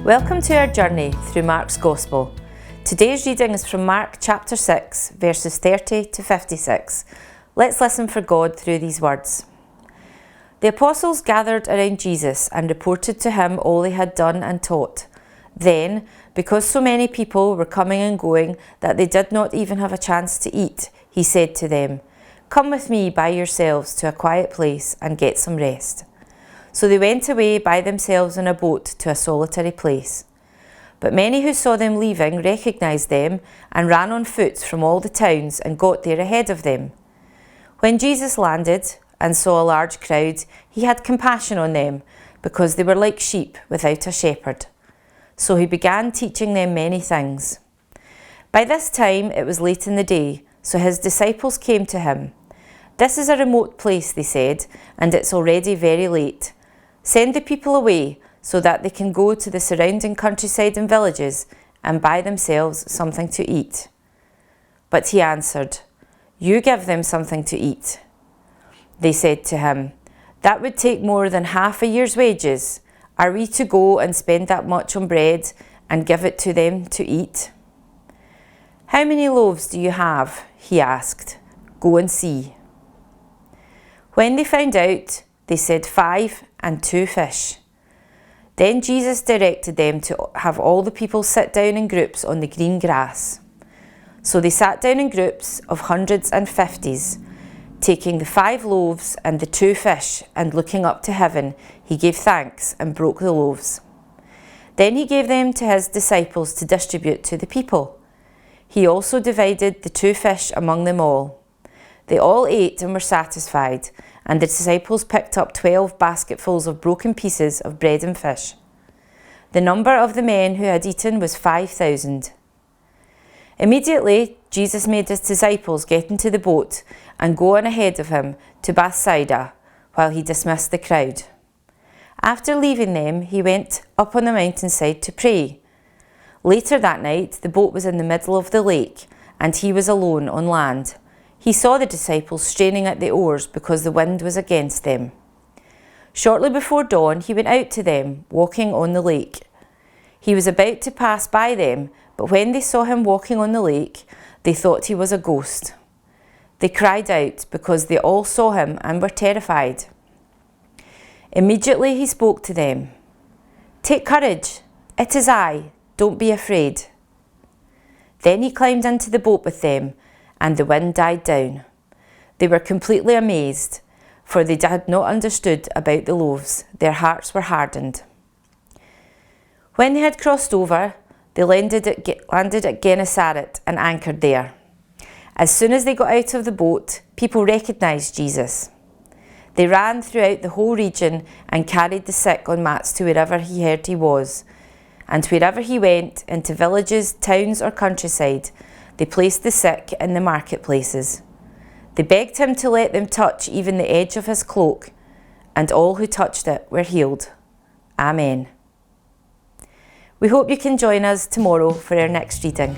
Welcome to our journey through Mark's Gospel. Today's reading is from Mark chapter 6, verses 30 to 56. Let's listen for God through these words. The apostles gathered around Jesus and reported to him all he had done and taught. Then, because so many people were coming and going that they did not even have a chance to eat, he said to them, "Come with me by yourselves to a quiet place and get some rest." So they went away by themselves in a boat to a solitary place. But many who saw them leaving recognized them and ran on foot from all the towns and got there ahead of them. When Jesus landed and saw a large crowd, he had compassion on them because they were like sheep without a shepherd. So he began teaching them many things. By this time it was late in the day, so his disciples came to him. "This is a remote place," they said, "and it's already very late. Send the people away so that they can go to the surrounding countryside and villages and buy themselves something to eat." But he answered, "You give them something to eat." They said to him, "That would take more than half a year's wages. Are we to go and spend that much on bread and give it to them to eat?" "How many loaves do you have?" he asked. "Go and see." When they found out, they said 5 and 2 fish. Then Jesus directed them to have all the people sit down in groups on the green grass. So they sat down in groups of hundreds and fifties. Taking the 5 loaves and the 2 fish and looking up to heaven, he gave thanks and broke the loaves. Then he gave them to his disciples to distribute to the people. He also divided the 2 fish among them all. They all ate and were satisfied, and the disciples picked up 12 basketfuls of broken pieces of bread and fish. The number of the men who had eaten was 5,000. Immediately, Jesus made his disciples get into the boat and go on ahead of him to Bethsaida while he dismissed the crowd. After leaving them, he went up on the mountainside to pray. Later that night, the boat was in the middle of the lake, and he was alone on land. He saw the disciples straining at the oars because the wind was against them. Shortly before dawn, he went out to them, walking on the lake. He was about to pass by them, but when they saw him walking on the lake, they thought he was a ghost. They cried out because they all saw him and were terrified. Immediately he spoke to them. "Take courage, it is I, don't be afraid." Then he climbed into the boat with them, and the wind died down. They were completely amazed, for they had not understood about the loaves. Their hearts were hardened. When they had crossed over, they landed at Gennesaret and anchored there. As soon as they got out of the boat, people recognized Jesus. They ran throughout the whole region and carried the sick on mats to wherever he heard he was. And wherever he went, into villages, towns or countryside, they placed the sick in the marketplaces. They begged him to let them touch even the edge of his cloak, and all who touched it were healed. Amen. We hope you can join us tomorrow for our next reading.